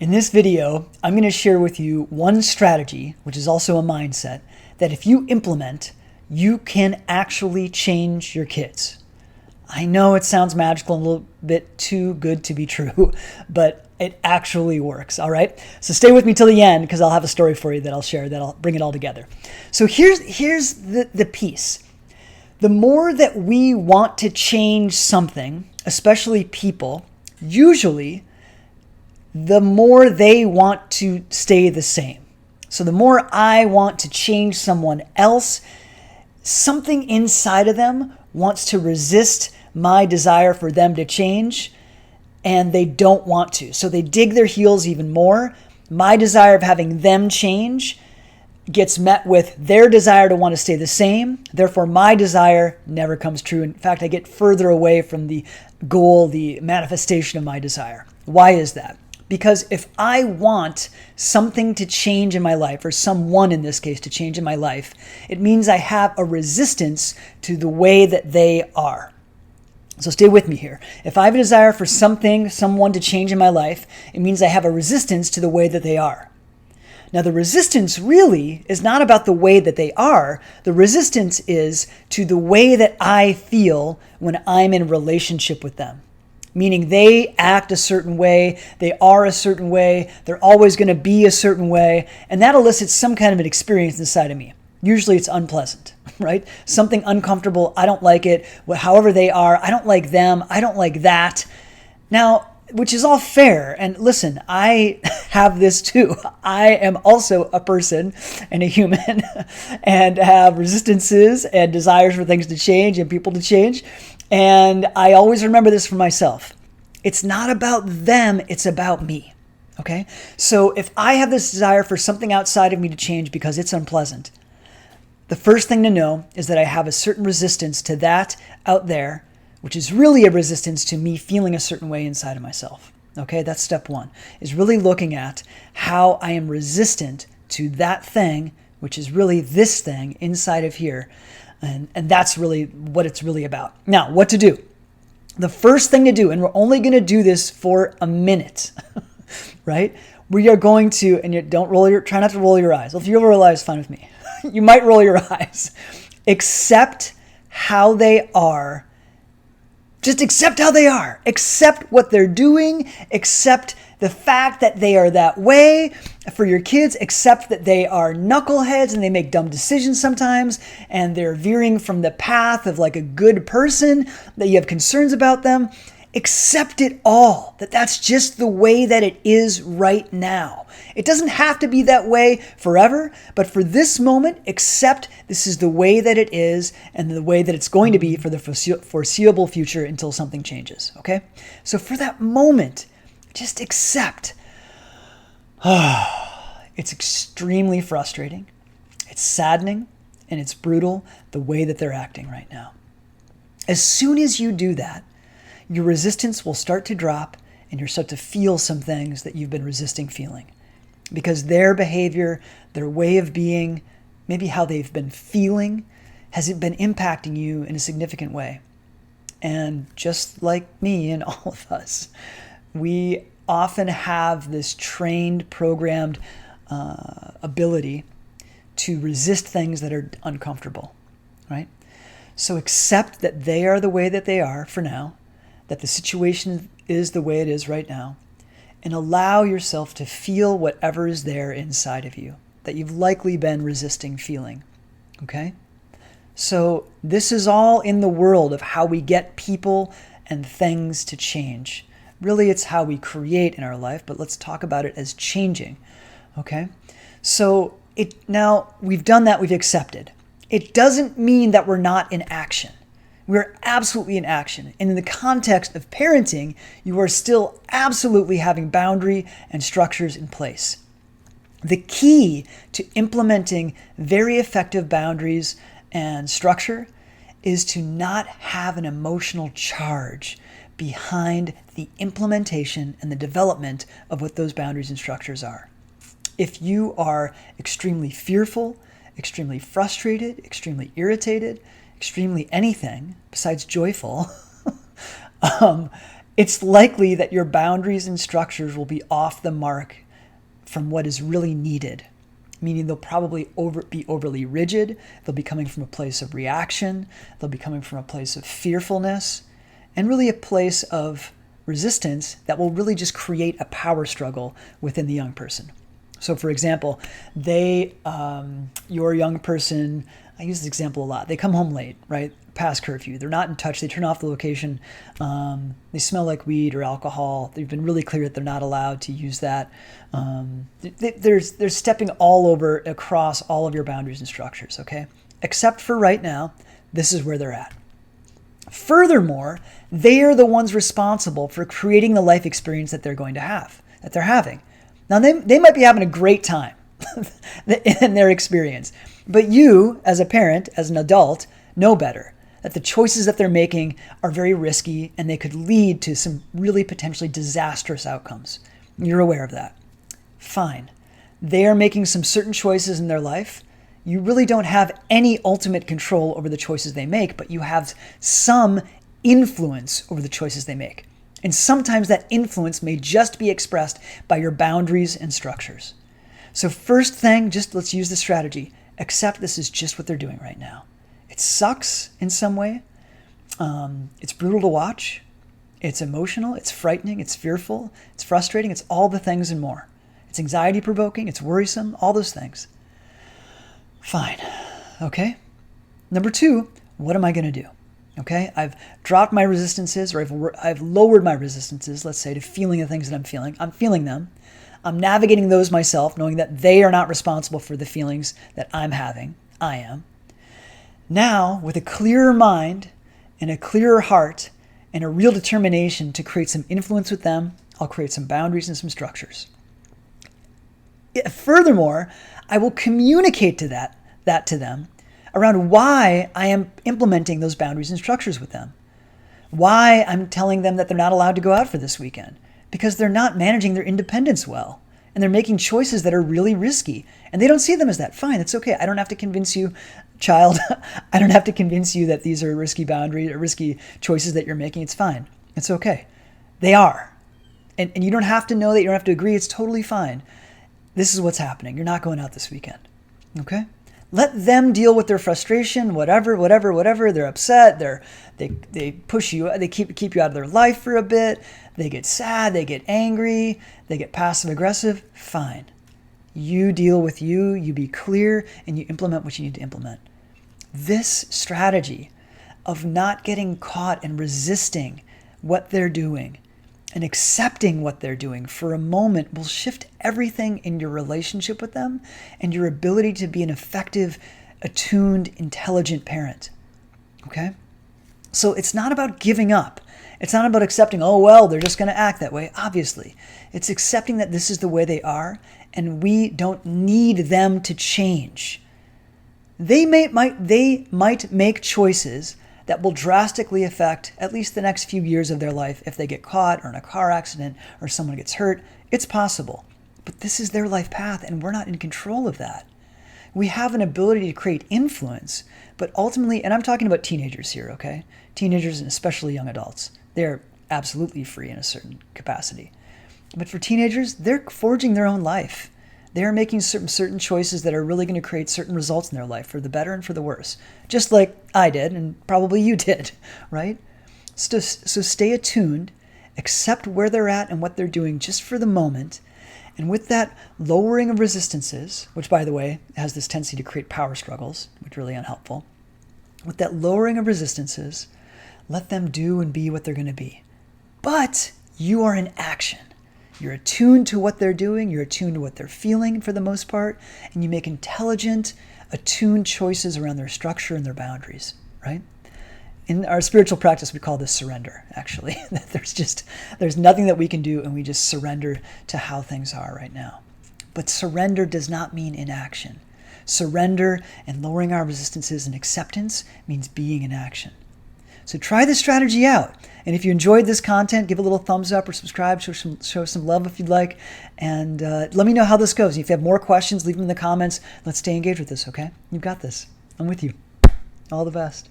In this video, I'm going to share with you one strategy, which is also a mindset, that if you implement, you can actually change your kids. I know it sounds magical and a little bit too good to be true, but it actually works, all right? So stay with me till the end because I'll have a story for you that I'll share that'll bring it all together. So here's the piece. The more that we want to change something, especially people, usually the more they want to stay the same. So the more I want to change someone else, something inside of them wants to resist my desire for them to change, and they don't want to. So they dig their heels even more. My desire of having them change gets met with their desire to want to stay the same. Therefore, my desire never comes true. In fact, I get further away from the goal, the manifestation of my desire. Why is that? Because if I want something to change in my life, or someone in this case to change in my life, it means I have a resistance to the way that they are. So stay with me here. If I have a desire for someone to change in my life, it means I have a resistance to the way that they are. Now, the resistance really is not about the way that they are. The resistance is to the way that I feel when I'm in a relationship with them. Meaning they act a certain way, they are a certain way, they're always going to be a certain way, and that elicits some kind of an experience inside of me. Usually it's unpleasant, right? Something uncomfortable, I don't like it. However they are, I don't like them, I don't like that. Now, which is all fair. And listen, I have this too. I am also a person and a human and have resistances and desires for things to change and people to change. And I always remember this for myself. It's not about them, it's about me. Okay? So if I have this desire for something outside of me to change because it's unpleasant, the first thing to know is that I have a certain resistance to that out there, which is really a resistance to me feeling a certain way inside of myself. Okay, that's step one, is really looking at how I am resistant to that thing, which is really this thing inside of here. And that's really what it's really about. Now, what to do? The first thing to do, and we're only going to do this for a minute, right? We are going to, and try not to roll your eyes. Well, if you roll your eyes, fine with me. You might roll your eyes. Accept how they are. Just accept how they are. Accept what they're doing. Accept the fact that they are that way. For your kids, accept that they are knuckleheads and they make dumb decisions sometimes and they're veering from the path of like a good person, that you have concerns about them. Accept it all, that's just the way that it is right now. It doesn't have to be that way forever, but for this moment, accept this is the way that it is and the way that it's going to be for the foreseeable future until something changes, okay? So for that moment, just accept. It's extremely frustrating, it's saddening, and it's brutal the way that they're acting right now. As soon as you do that, your resistance will start to drop and you'll start to feel some things that you've been resisting feeling. Because their behavior, their way of being, maybe how they've been feeling, has been impacting you in a significant way. And just like me and all of us, we often have this trained, programmed ability to resist things that are uncomfortable, right? So accept that they are the way that they are for now, that the situation is the way it is right now, and allow yourself to feel whatever is there inside of you that you've likely been resisting feeling, okay? So this is all in the world of how we get people and things to change. Really, it's how we create in our life, but let's talk about it as changing, okay? So now we've done that, we've accepted. It doesn't mean that we're not in action. We're absolutely in action. And in the context of parenting, you are still absolutely having boundary and structures in place. The key to implementing very effective boundaries and structure is to not have an emotional charge behind the implementation and the development of what those boundaries and structures are. If you are extremely fearful, extremely frustrated, extremely irritated, extremely anything besides joyful, it's likely that your boundaries and structures will be off the mark from what is really needed, meaning they'll probably be overly rigid. They'll be coming from a place of reaction. They'll be coming from a place of fearfulness, and really a place of resistance that will really just create a power struggle within the young person. So for example, your young person, I use this example a lot. They come home late, right? Past curfew. They're not in touch. They turn off the location. They smell like weed or alcohol. They've been really clear that they're not allowed to use that. They're stepping all over across all of your boundaries and structures, okay? Except for right now, this is where they're at. Furthermore, they are the ones responsible for creating the life experience that they're going to have, that they're having. Now, they might be having a great time in their experience, but you, as a parent, as an adult, know better, that the choices that they're making are very risky and they could lead to some really potentially disastrous outcomes. You're aware of that. Fine. They are making some certain choices in their life. You really don't have any ultimate control over the choices they make, but you have some influence over the choices they make. And sometimes that influence may just be expressed by your boundaries and structures. So first thing, just let's use the strategy. Accept this is just what they're doing right now. It sucks in some way. It's brutal to watch. It's emotional. It's frightening. It's fearful. It's frustrating. It's all the things and more. It's anxiety provoking. It's worrisome. All those things. Fine. Okay. Number 2, what am I going to do? Okay. I've dropped my resistances, or I've lowered my resistances, let's say, to feeling the things that I'm feeling. I'm feeling them. I'm navigating those myself, knowing that they are not responsible for the feelings that I'm having. I am. Now, with a clearer mind and a clearer heart and a real determination to create some influence with them, I'll create some boundaries and some structures. Furthermore, I will communicate that to them around why I am implementing those boundaries and structures with them. Why I'm telling them that they're not allowed to go out for this weekend. Because they're not managing their independence well. And they're making choices that are really risky. And they don't see them as that. Fine, it's okay. I don't have to convince you, child. I don't have to convince you that these are risky boundaries or risky choices that you're making. It's fine. It's okay. They are. And you don't have to know that. You don't have to agree. It's totally fine. This is what's happening. You're not going out this weekend. Okay? Let them deal with their frustration, whatever. They're upset. They push you. They keep you out of their life for a bit. They get sad. They get angry. They get passive aggressive. Fine. You deal with you. You be clear, and you implement what you need to implement. This strategy of not getting caught and resisting what they're doing and accepting what they're doing for a moment will shift everything in your relationship with them and your ability to be an effective, attuned, intelligent parent. Okay? So it's not about giving up. It's not about accepting, oh, well, they're just going to act that way. Obviously, it's accepting that this is the way they are and we don't need them to change. They might make choices that will drastically affect at least the next few years of their life if they get caught or in a car accident or someone gets hurt. It's possible. But this is their life path, and we're not in control of that. We have an ability to create influence, but ultimately, and I'm talking about teenagers here, okay? Teenagers and especially young adults. They're absolutely free in a certain capacity. But for teenagers, they're forging their own life. They're making certain choices that are really going to create certain results in their life, for the better and for the worse. Just like I did, and probably you did, right? So stay attuned, accept where they're at and what they're doing just for the moment. And with that lowering of resistances, which, by the way, has this tendency to create power struggles, which is really unhelpful. With that lowering of resistances, let them do and be what they're going to be. But you are in action. You're attuned to what they're doing. You're attuned to what they're feeling for the most part. And you make intelligent, attuned choices around their structure and their boundaries, right? In our spiritual practice, we call this surrender, actually. There's nothing that we can do, and we just surrender to how things are right now. But surrender does not mean inaction. Surrender and lowering our resistances and acceptance means being in action. So try this strategy out. And if you enjoyed this content, give a little thumbs up or subscribe, show some love if you'd like. And let me know how this goes. If you have more questions, leave them in the comments. Let's stay engaged with this, okay? You've got this. I'm with you. All the best.